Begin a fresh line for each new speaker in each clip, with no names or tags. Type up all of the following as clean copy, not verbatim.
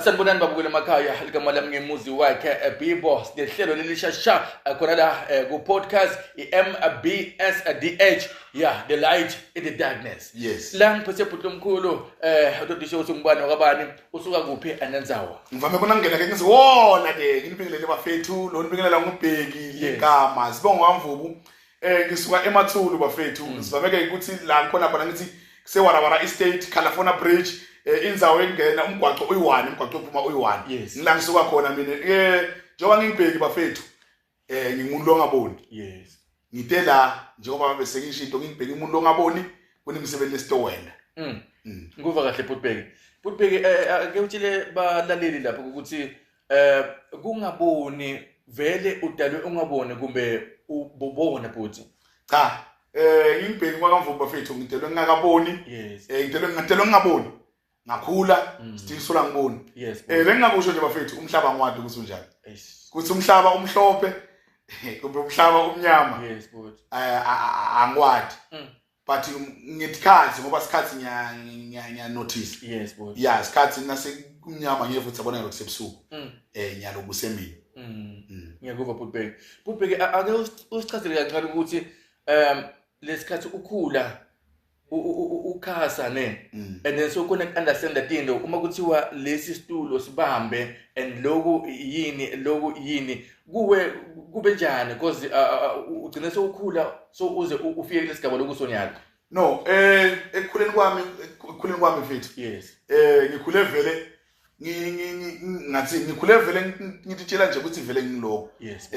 Sanibonani babukela emakhaya ligama lami ngemuzi wakhe Bibo sihlelo lelishasha khona la ku podcast MBSDH the light in the darkness.
Yes.
La ngiphethe bhuti omkhulu utodisho usungubani wakabani usuka kuphi ananzawa.
Ngivame kona ngena ke ngithi wona ke nginiphingele bafethu lo nibingelela ngubheki igama sibonga wamvubu ngisuka eMathulu bafethu sivame ke ukuthi la khona khona ngithi kusewarawara estate California bridge inzawo engena umgwaqo uyi1 umgwaqo ophuma uyi1 ngila ngisuka khona mina njengoba ngibheki bafethu ngingumuntu ongaboni
yes
ngite la njengoba bese ngisho into ngibheki umuntu ongaboni kunemisebenzi lesitowena
nguva kahle Putbeki ake utshile balaleli lapho ukuthi kungaboni vele udalwe ungaboni kumbe ubona futhi
cha ngibheki kwakamvubu bafethu ngitelwe ngingakaboni ngitelwe ngingaboni ngakhula still sola ngiboni lengingakusho nje bafethu umhlaba ngwadi ukuthi unjani kuthi umhlaba umhlophe kumbe umhlaba umnyama
yes but
angwadi but ngithikhathi ngoba sikhathi nya notice
yes but
sikhathi nase kumnyama ngiye futhi abona lokusebusuku nyalo busemini
ngiyakuva Putbeki ake usichazele kancane ukuthi lesikhathi ukhula ukhasa ne and then so connect understand that into uma kuthiwa lesi situlo sibambe and loku yini kube njani because ugcina sokukhula so uze ufike lesigaba lokusonyala
no ekukhuleni kwami mfethu
yes
ngikhule vele ngathi ngikhule vele ngitshela nje ukuthi vele ngiloko
yes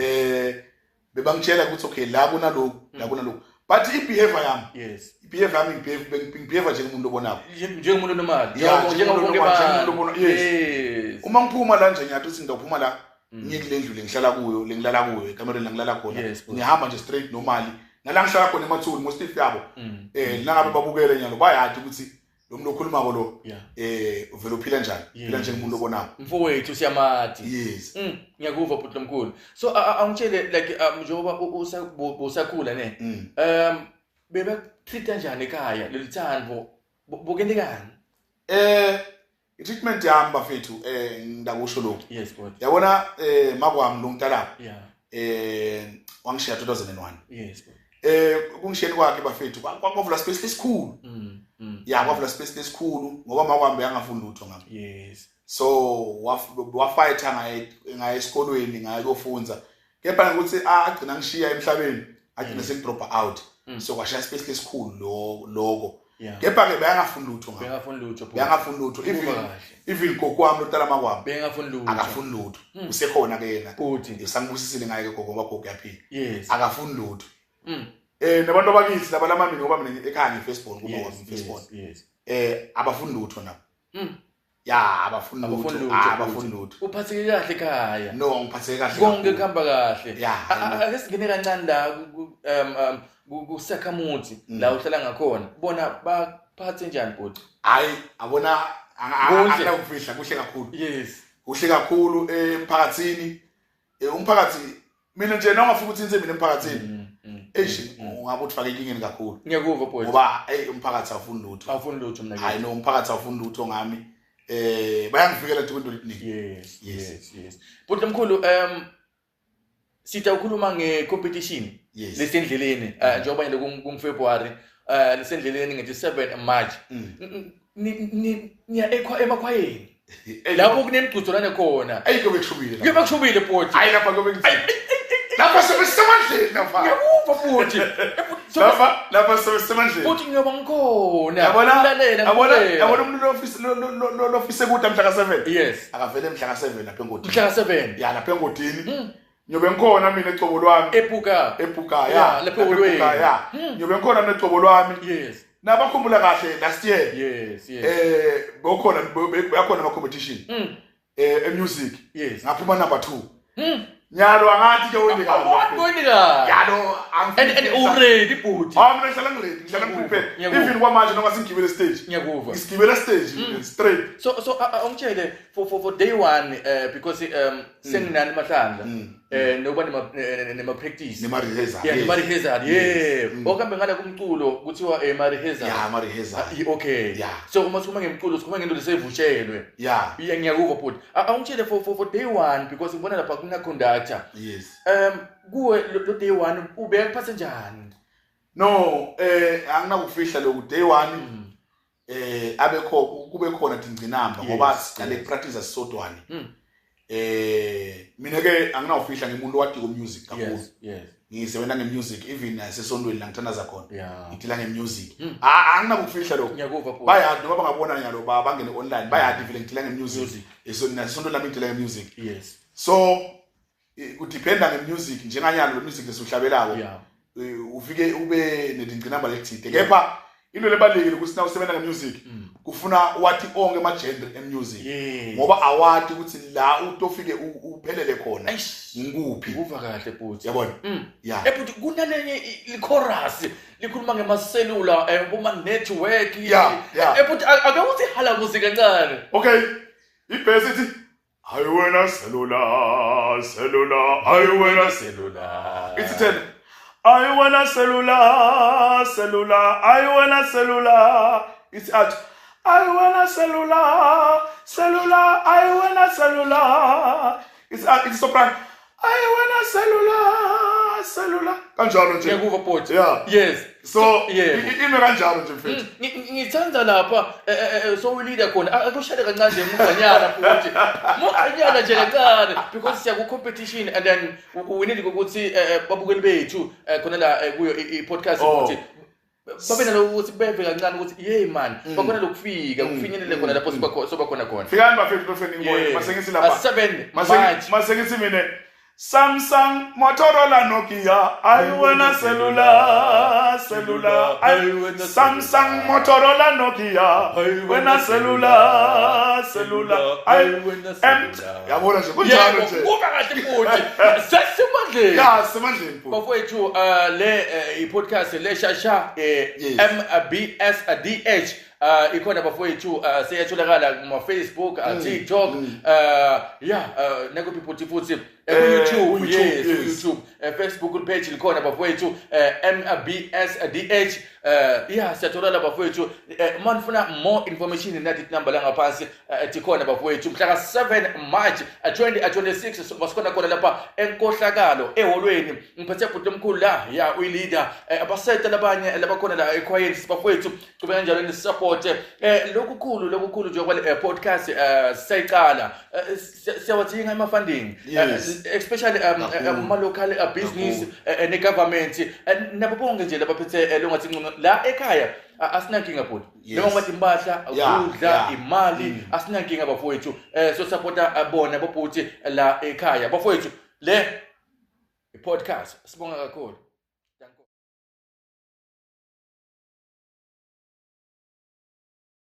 bebangitshela ukuthi okay la kunaloko but i-behavior yami
yes
i-behavior yami ngibehavior njengomuntu obonako
njengomuntu normal
njengomuntu yes uma ngiphuma la nje ngiyathi ukuthi ngizophuma la ngikule ndlu ngilala kuyo ekamereni la ngilala khona ngihamba nje straight normally nala ngihlala khona eMathulu most of yabo nangabe babukele nyalo bayathi ukuthi lo muntu okhuluma lo uvela uphila njani phila njengomuntu obonako
mfowethu siyamathi
yes
ngiyakuva bhuti omkhulu so angitshele like njengoba usakhula ne beba treat kanjani ekhaya lelithando bokendekani
i-treatment yami bafethu ngidakusho lokho
yes but
yabona makwami lo mntala wangishiya 2001
yes but
kungishiyeni kwakhe bafethu kwavula space lesikhulu kwavula space lesikhulu ngoba makwami angafunda lutho ngami
yes
so wafighta ngaye esikolweni ngaye kofunza kepha ukuthi agcina ngishiya emhlabeni agcina sengidropa out so kwashaya space lesikhulu lokho kepha ke bayangafunda lutho ngami bayangafunda lutho even gogo wami lotala makwami
bayangafunda lutho
akafunda lutho usekhona ke yena
uthi
usangibusisile ngaye gogo ngoba gogo yaphila
yes
akafunda lutho nabantu abakithi laba lamami ngoba mina ekhaya ngeFacebook ngoba wami ngeFacebook abafunda lutho nabo abafunda lutho
uphatheke kahle ekhaya
no ngiphatheke kahle
konke kuhamba kahle ake singene kancane la kusakhamuthi la uhlala ngakhona bona baphathe njani bhuti
hayi abona akufihla kuhle kakhulu
yes
kuhle kakhulu emphakathini umphakathi mina nje nawungafika ukuthi inse mina emphakathini ungabe uthfake inkingeni kakhulu
ngiyakuva bhuti
ngoba umphakathi awufunda lutho
mina
hayi no umphakathi awufunda lutho ngami bayangivikela nje kwento liningi
yes bhuti omkhulu sitha ukhuluma ngecompetition lesendleleni njengoba nje kunguFebruary lesendleleni nge-7 March niya emakhwayeni lapho kunemgcudzolane khona
ayike
bekushubile bhuti
hayi lapha lapha sebesemandleni lapha
ngiyakuva bhuti
lapha sebesemandleni
bhuti ngiyoba ngikhona
yabona umuntu lo office kude mhla ka7
yes
akavele mhla ka7 lapha engodini
mhla ka7
lapha engodini nyobe ngikhona mina ecobo lwami
epuka
lapha eholweni nyobe ngikhona mina ecobo lwami
yes
nabakhumbula kahle last year
yes
bekhona ama competition music
yes
ngaphuma number 2 nyalo angathi ke wena
awuboni kahle
yalo
and already but
mina ngihlala ngiledi ngihlala prepare even kwamanje noma singigibele stage
ngiyakuva
ngisigibele stage straight
so ungitshele for day one because senginani mahlandla noba nema practice
nema rehearsal
nema rehearsal okambe ngala kumculo kuthiwa ema rehearsal
ama rehearsal
okay so uma sikhuluma ngemculo sikhuluma ngento lesevushelwe ngiyakuva but ungitshele for day one because ngibona lapha kuna conductor
yes
kuwe lo day one ubeka kuphathe njani
no anginakufihla lo day one abekho kube khona ingcinamba ngoba siqale practice sisodwani mina ke anginawufihla ngemuntu wadi ko music kakhulu ngisebenza ngemusic even sesondweni la ngithandaza khona ngidila ngemusic anginakufihla lokho bayadi noma bangabona nyalo bangene online bayadi vile ngidila ngemusic esonto lami ngidila ngemusic so kudependa ngemusic njenganyalo lo music lesuhlabelako ufike ube nedingcinamba lethide kepha into lebalekile ukuthi na usebenza ngemusic kufuna wathi onke ama genre emusic ngoba awati ukuthi la utofike uphelele khona ngikuphi
uva kahle futhi
yabona
futhi kunanenye ichorus likhuluma ngemaselula kuma network futhi ake uthi hala music kancane
okay ibhesi ithi hayi wena selula hayi wena selula it's 10 I wanna cellular, I wanna cellular. It's out. I wanna cellular, I wanna cellular. It's soprano. I wanna cellular. Kanjalo nje.
Ngiyakuva bot. Yes.
So ime kanjalo nje mfethu.
Ngithanda lapha so we leader khona akushade kancane nje muganyana futhi. Muganyana nje kancane because siya ku competition and then we need ukuthi babukeli bethu khona la kuyo I podcast ukuthi babe nalo ukuthi beve kancane ukuthi hey man bakhona lokufika kufinyelele khona lapho soba khona.
Fikani bafethu bafeni ngibone masengithi lapha.
7
masengithi mina Samsung, Motorola, Nokia, I wanna cellular, Samsung, Motorola, Nokia, I wanna cellular, I wanna cellular. Yabona nje kunjalo nje.
Kuba kahle futhi. Sesimandleni.
Semandleni futhi.
Bafowethu le I-podcast le shasha MBSDH ikhona bafowethu seyatholakala kuma Facebook, TikTok, nakuphi futhi YouTube, YouTube, Facebook page likhona bafowethu MBSDH siyathola bafowethu manifuna more information nathi number la ngaphansi tikhona bafowethu mhla ka7 March 2026 basikhona khona lapha enkohlakalo eholweni ngiphethe futhi omkhulu la uyileader abaseta labanye labakhona la equiet bafowethu kube kanjalo ni support lokukhulu nje kwale podcast siyayiqala siyawathinga ama funding especially ama local business ne government nabo bonke nje labaphethe longathi la ekhaya asinankinga futhi noma ngathi impahla ukudla imali asinankinga bafowethu so supporta bona bobhuti la ekhaya bafowethu le podcast sibonga kakhulu.